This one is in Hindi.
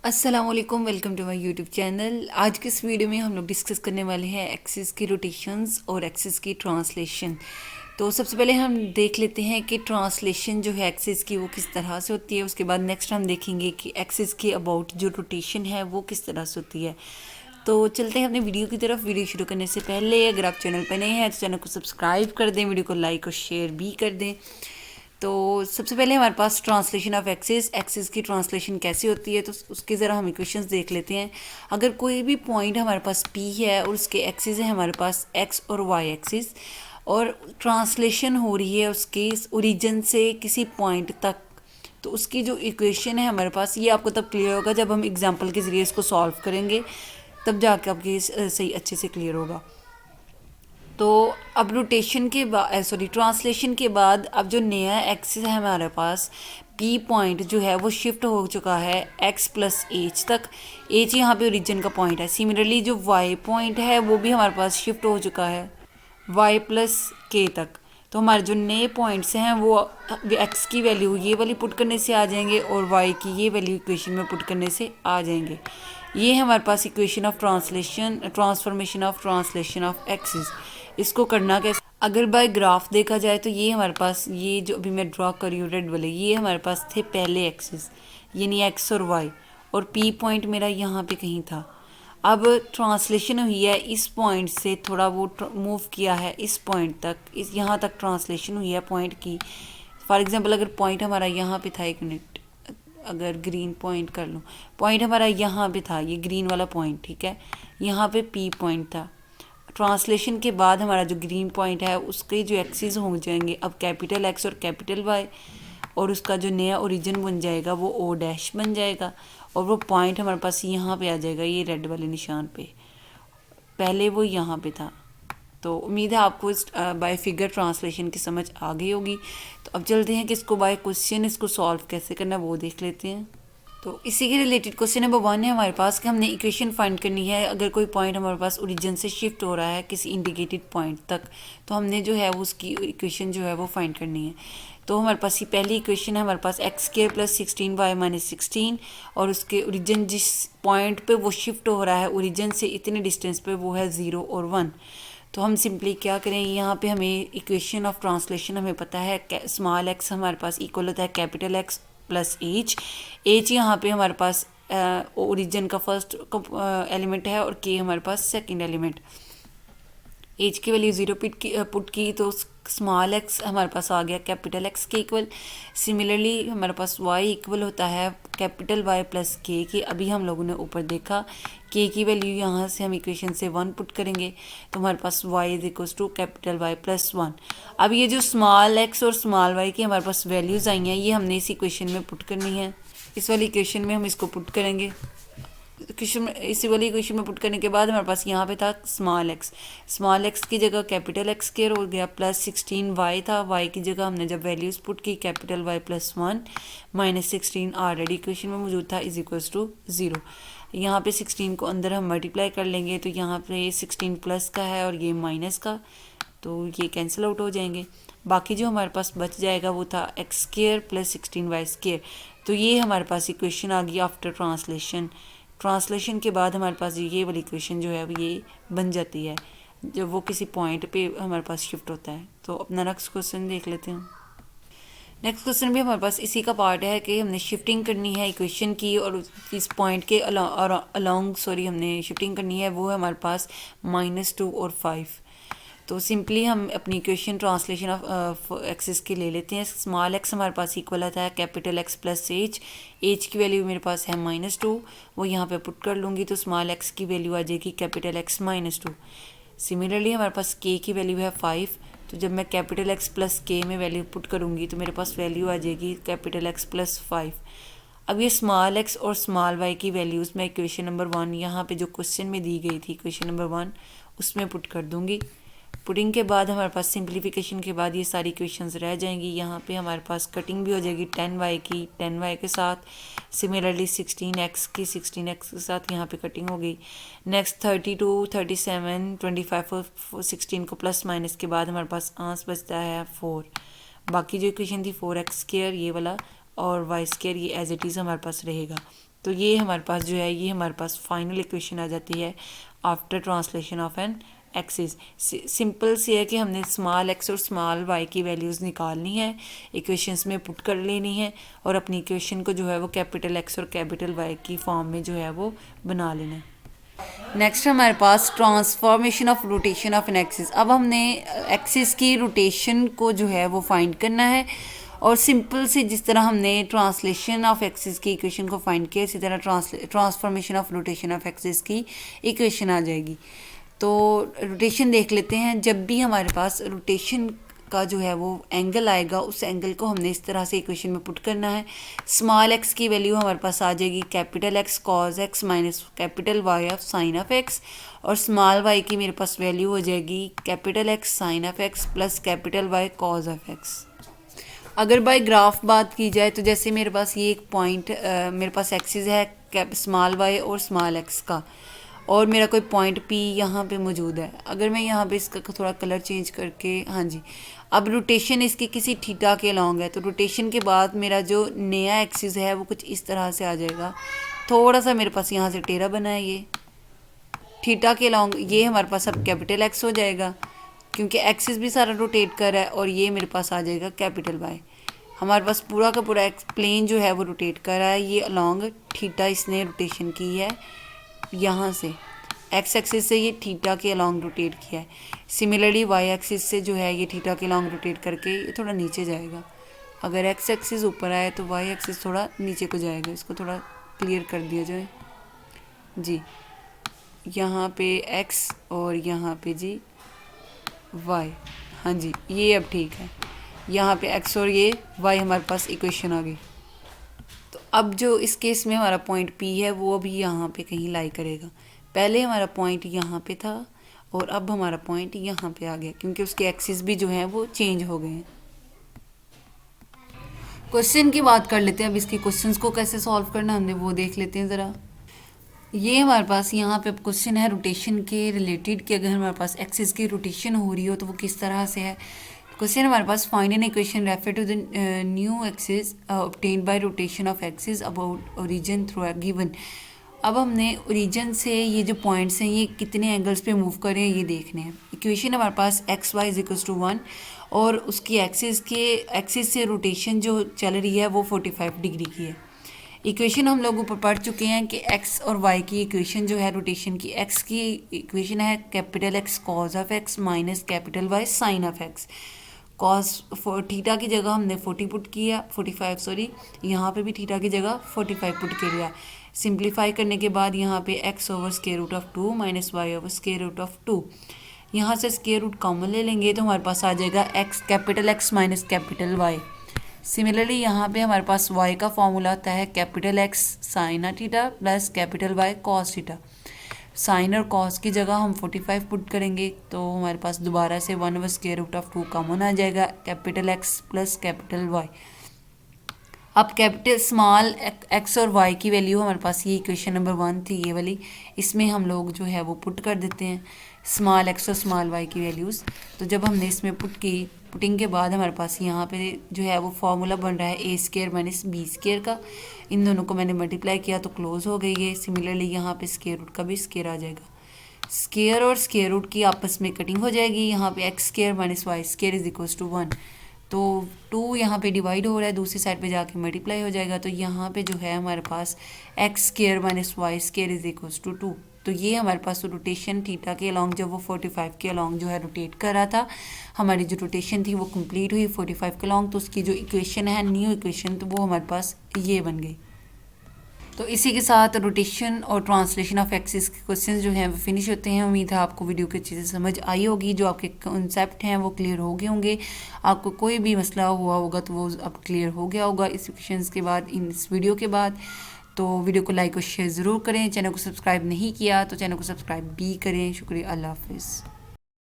अस्सलाम वालेकुम, welcome to my YouTube channel. आज के इस वीडियो में हम लोग डिस्कस करने वाले हैं एक्सिस की रोटेशंस और एक्सिस की ट्रांसलेशन। तो सबसे पहले हम देख लेते हैं कि ट्रांसलेशन जो है एक्सिस की वो किस तरह से होती है। उसके बाद नेक्स्ट हम देखेंगे कि एक्सिस के अबाउट जो रोटेशन है वो किस तरह से होती है। तो चलते हैं अपने वीडियो की तरफ। वीडियो शुरू करने से पहले अगर आप चैनल पर नए हैं तो चैनल को सब्सक्राइब कर दें, वीडियो को लाइक और शेयर भी कर दें। तो सबसे पहले हमारे पास ट्रांसलेशन ऑफ एक्सिस, एक्सिस की ट्रांसलेशन कैसे होती है तो उसके ज़रा हम इक्वेशंस देख लेते हैं। अगर कोई भी पॉइंट हमारे पास P है और उसके एक्सिस है हमारे पास X और Y एक्सिस, और ट्रांसलेशन हो रही है उसके ओरिजिन से किसी पॉइंट तक, तो उसकी जो इक्वेशन है हमारे पास, ये आपको तब क्लियर होगा जब हम एग्जाम्पल के ज़रिए इसको सॉल्व करेंगे, तब जाके आपकी सही अच्छे से क्लियर होगा। तो अब रोटेशन के बाद ट्रांसलेशन के बाद अब जो नया एक्सिस है हमारे पास, पी पॉइंट जो है वो शिफ्ट हो चुका है एक्स प्लस एच तक। एच यहाँ पे ओरिजिन का पॉइंट है। सिमिलरली जो वाई पॉइंट है वो भी हमारे पास शिफ्ट हो चुका है वाई प्लस के तक। तो हमारे जो नए पॉइंट्स हैं वो एक्स की वैल्यू ये वाली पुट करने से आ जाएंगे और वाई की ये वैल्यू इक्वेशन में पुट करने से आ जाएंगे। ये है हमारे पास equation of translation, transformation of translation of axis. इसको करना कैसे, अगर बाय ग्राफ देखा जाए तो ये हमारे पास, ये जो अभी मैं ड्रॉ कर रही हूँ रेड वाले, ये हमारे पास थे पहले एक्सिस, यानी एक्स और वाई, और पी पॉइंट मेरा यहाँ पे कहीं था। अब ट्रांसलेशन हुई है इस पॉइंट से, थोड़ा वो मूव किया है इस पॉइंट तक, इस यहाँ तक ट्रांसलेशन हुई है पॉइंट की। फॉर एग्जांपल अगर पॉइंट हमारा यहाँ पे था, एक मिनट, अगर ग्रीन पॉइंट कर लूँ, पॉइंट हमारा यहाँ पे था, ये ग्रीन वाला पॉइंट, ठीक है, यहाँ पे पी पॉइंट था। ट्रांसलेशन के बाद हमारा जो ग्रीन पॉइंट है उसके जो एक्सिस हो जाएंगे अब कैपिटल एक्स और कैपिटल वाई, और उसका जो नया ओरिजिन बन जाएगा वो ओ डैश बन जाएगा, और वो पॉइंट हमारे पास यहाँ पे आ जाएगा, ये रेड वाले निशान पे। पहले वो यहाँ पे था। तो उम्मीद है आपको इस बाय फिगर ट्रांसलेशन की समझ आ गई होगी। तो अब चलते हैं कि इसको बाय क्वेश्चन इसको सॉल्व कैसे करना है वो देख लेते हैं। तो इसी के रिलेटेड क्वेश्चन नंबर 1 है हमारे पास कि हमने इक्वेशन फाइंड करनी है। अगर कोई पॉइंट हमारे पास ओरिजिन से शिफ्ट हो रहा है किसी इंडिकेटेड पॉइंट तक, तो हमने जो है वो उसकी इक्वेशन जो है वो फाइंड करनी है। तो हमारे पास ये पहली इक्वेशन है हमारे पास x square plus 16y minus 16, और उसके ओरिजिन जिस पॉइंट पे वो शिफ्ट हो रहा है ओरिजिन से इतने डिस्टेंस पे वो है 0 और 1। तो हम सिंपली क्या करें, यहाँ पे हमें इक्वेशन ऑफ ट्रांसलेशन हमें पता है, स्मॉल एक्स हमारे पास इक्वल होता है capital X plus H. H यहाँ पे हमारे पास ओरिजिन का फर्स्ट एलिमेंट है और के हमारे पास सेकंड एलिमेंट। एच की वैल्यू 0 पुट की तो स्मॉल एक्स हमारे पास आ गया कैपिटल एक्स के इक्वल। सिमिलरली हमारे पास वाई इक्वल होता है कैपिटल वाई प्लस के अभी हम लोगों ने ऊपर देखा, के की वैल्यू यहाँ से हम इक्वेशन से 1 पुट करेंगे तो हमारे पास y is equal to capital Y plus 1। अब ये जो स्मॉल एक्स और स्मॉल वाई की हमारे पास वैल्यूज़ आई हैं, ये हमने इस इक्वेशन में पुट करनी है। इस वाली इक्वेशन में हम इसको पुट करेंगे। क्वेश्चन में, इसी वाली क्वेश्चन में पुट करने के बाद हमारे पास यहाँ पे था स्मॉल एक्स की जगह कैपिटल एक्स स्क्वायर हो गया, प्लस 16 वाई था, वाई की जगह हमने जब वैल्यूज़ पुट की capital Y plus 1 minus 16 already question में मौजूद था इज इक्वल्स टू 0। यहाँ पे 16 को अंदर हम मल्टीप्लाई कर लेंगे तो यहाँ पे 16 प्लस का है और ये माइनस का, तो ये कैंसिल आउट हो जाएंगे। बाकी जो हमारे पास बच जाएगा वो था X square plus 16 Y square. तो ये हमारे पास इक्वेशन आ गई आफ्टर ट्रांसलेशन के बाद हमारे पास ये वाली इक्वेशन जो है ये बन जाती है जब वो किसी पॉइंट पे हमारे पास शिफ्ट होता है। तो अपना नेक्स्ट क्वेश्चन देख लेते हैं। नेक्स्ट क्वेश्चन भी हमारे पास इसी का पार्ट है कि हमने शिफ्टिंग करनी है इक्वेशन की, और इस पॉइंट के अलोंग हमने शिफ्टिंग करनी है, वो है हमारे पास -2 और 5। तो सिंपली हम अपनी इक्वेशन ट्रांसलेशन ऑफ एक्सिस की ले लेते हैं। स्मॉल एक्स हमारे पास इक्वल आता है कैपिटल एक्स प्लस एच की वैल्यू मेरे पास है -2, वो यहाँ पे पुट कर लूँगी तो स्मॉल एक्स की वैल्यू आ जाएगी कैपिटल एक्स -2। सिमिलरली हमारे पास के की वैल्यू है 5, तो जब मैं कैपिटल एक्स प्लस के में वैल्यू पुट करूँगी तो मेरे पास वैल्यू आ जाएगी कैपिटल एक्स प्लस 5। अब ये स्मॉल एक्स और स्मॉल वाई की वैल्यूज़ मैं इक्वेशन नंबर 1 यहाँ पे जो क्वेश्चन में दी गई थी इक्वेशन नंबर 1 उसमें पुट कर दूँगी। पुटिंग के बाद हमारे पास सिंप्लीफिकेशन के बाद ये सारी इक्वेशंस रह जाएंगी। यहाँ पे हमारे पास कटिंग भी हो जाएगी 10y की 10y के साथ, सिमिलरली 16x की 16x के साथ यहाँ पे कटिंग हो गई। नेक्स्ट 32, 37, 25 और 16 को प्लस माइनस के बाद हमारे पास आंस बचता है 4। बाकी जो इक्वेशन थी 4x स्क्वायर ये वाला और y स्क्वायर ये एज इट इज़ हमारे पास रहेगा। तो ये हमारे पास जो है ये हमारे पास फाइनल इक्वेशन आ जाती है after translation of an axis. Simple सी है कि हमने स्मॉल एक्स और स्मॉल वाई की वैल्यूज़ निकालनी है, इक्वेशंस में पुट कर लेनी है और अपनी इक्वेशन को जो है वो कैपिटल एक्स और कैपिटल वाई की फॉर्म में जो है वो बना लेना है। नेक्स्ट हमारे पास transformation of rotation of an axis. अब हमने एक्सिस की रोटेशन को जो है वो फाइंड करना है और सिंपल से जिस तरह हमने ट्रांसलेशन ऑफ एक्सिस की इक्वेशन को फाइंड किया इसी तरह transformation of rotation of axis की इक्वेशन आ जाएगी। तो रोटेशन देख लेते हैं। जब भी हमारे पास रोटेशन का जो है वो एंगल आएगा उस एंगल को हमने इस तरह से इक्वेशन में पुट करना है। स्मॉल एक्स की वैल्यू हमारे पास आ जाएगी capital X cos X minus capital Y of sine of X, और स्मॉल वाई की मेरे पास वैल्यू हो जाएगी capital X sine of X plus capital Y cos of X. अगर बाय ग्राफ बात की जाए तो जैसे मेरे पास ये एक पॉइंट मेरे पास एक्सिस है स्मॉल वाई और स्मॉल एक्स का, और मेरा कोई पॉइंट पी यहाँ पे मौजूद है। अगर मैं यहाँ पे इसका थोड़ा कलर चेंज करके, हाँ जी, अब रोटेशन इसकी किसी थीटा के अलॉन्ग है, तो रोटेशन के बाद मेरा जो नया एक्सिस है वो कुछ इस तरह से आ जाएगा। थोड़ा सा मेरे पास यहाँ से टेढ़ा बना है, ये थीटा के अलॉन्ग ये हमारे पास अब कैपिटल एक्स हो जाएगा क्योंकि एक्सिस भी सारा रोटेट कर रहा है, और ये मेरे पास आ जाएगा कैपिटल वाई। हमारे पास पूरा का पूरा प्लेन जो है वो रोटेट कर रहा है, ये अलॉन्ग थीटा इसने रोटेशन की है, यहाँ से एक्स एक्सिस से ये थीटा के अलॉन्ग रोटेट किया है। सिमिलरली वाई एक्सिस से जो है ये थीटा के अलॉन्ग रोटेट करके ये थोड़ा नीचे जाएगा। अगर एक्स एक्सिस ऊपर आए तो वाई एक्सिस थोड़ा नीचे को जाएगा। इसको थोड़ा क्लियर कर दिया जाए जी। यहाँ पे एक्स और यहाँ पे जी वाई, हाँ जी ये अब ठीक है। यहाँ पे एक्स और ये वाई हमारे पास इक्वेशन आ गई। तो अब जो इस केस में हमारा पॉइंट पी है वो अभी यहाँ पे कहीं लाई करेगा। पहले हमारा पॉइंट यहाँ पे था और अब हमारा पॉइंट यहाँ पे आ गया क्योंकि उसके एक्सिस भी जो हैं वो चेंज हो गए हैं। क्वेश्चन की बात कर लेते हैं। अब इसके क्वेश्चंस को कैसे सॉल्व करना हमने वो देख लेते हैं ज़रा। ये हमारे पास यहाँ पे क्वेश्चन है रोटेशन के रिलेटेड कि अगर हमारे पास एक्सिस की रोटेशन हो रही हो तो वो किस तरह से है। क्वेश्चन हमारे पास find an equation refer to the new axis obtained by rotation of axis about origin through a given. अब हमने ओरिजिन से ये जो पॉइंट्स हैं ये कितने एंगल्स पे मूव कर रहे हैं ये देखने हैं। इक्वेशन हमारे पास x y is equals to 1 और उसकी एक्सिस से रोटेशन जो चल रही है वो 45 डिग्री की है। इक्वेशन हम लोग ऊपर पढ़ चुके हैं कि एक्स और वाई की इक्वेशन जो है रोटेशन की, एक्स की इक्वेशन है capital X cos of X minus capital Y sine of X. Cos theta की जगह हमने 40 पुट किया, 45 सॉरी, यहाँ पे भी थीटा की जगह 45 पुट कर लिया। सिंप्लीफाई करने के बाद यहाँ पे X over square root of 2 minus Y over square root of 2, यहाँ से स्क्वायर रूट कॉमन ले लेंगे तो हमारे पास आ जाएगा X capital X minus capital Y. Similarly यहाँ पे हमारे पास y का फॉर्मूला आता है capital X sine theta plus capital Y cos theta. Sine और कॉस की जगह हम 45 पुट करेंगे तो हमारे पास दोबारा से 1 over square root of 2 common आ जाएगा, capital X plus capital Y. अब कैपिटल स्मॉल एक्स और वाई की वैल्यू हमारे पास ये इक्वेशन नंबर 1 थी ये वाली, इसमें हम लोग जो है वो पुट कर देते हैं स्मॉल एक्स और स्मॉल वाई की वैल्यूज़। तो जब हमने इसमें पुट की, पुटिंग के बाद हमारे पास यहाँ पे जो है वो फार्मूला बन रहा है ए स्क्वायर माइनस बी स्क्वायर का। इन दोनों को मैंने मल्टीप्लाई किया तो क्लोज हो गई है। सिमिलरली यहाँ पे स्क्वायर रूट का भी स्क्वायर आ जाएगा। स्क्वायर और स्क्वायर रूट की आपस में कटिंग हो जाएगी। यहाँ पे X square minus Y square is equals to 1, तो 2 यहाँ पे डिवाइड हो रहा है, दूसरी साइड पे जाके मल्टीप्लाई हो जाएगा। तो यहाँ पे जो है हमारे पास x square minus Y square is equals to 2। तो ये हमारे पास रोटेशन थीटा के अलॉन्ग जब वो 45 के अलॉन्ग जो है रोटेट कर रहा था, हमारी जो रोटेशन थी वो कंप्लीट हुई 45 के अलॉन्ग। तो उसकी जो इक्वेशन है न्यू इक्वेशन, तो वो हमारे पास ये बन गई। तो इसी के साथ रोटेशन और ट्रांसलेशन ऑफ एक्सिस के क्वेश्चंस जो हैं वो फिनिश होते हैं। उम्मीद है आपको वीडियो की अच्छे से समझ आई होगी, जो आपके कॉन्सेप्ट हैं वो क्लियर हो गए होंगे। आपको कोई भी मसला हुआ होगा तो वो अब क्लियर हो गया होगा इस क्वेश्चंस के बाद, इस वीडियो के बाद। तो वीडियो को लाइक और शेयर ज़रूर करें। चैनल को सब्सक्राइब नहीं किया तो चैनल को सब्सक्राइब भी करें। शुक्रिया, अल्लाह हाफिज़।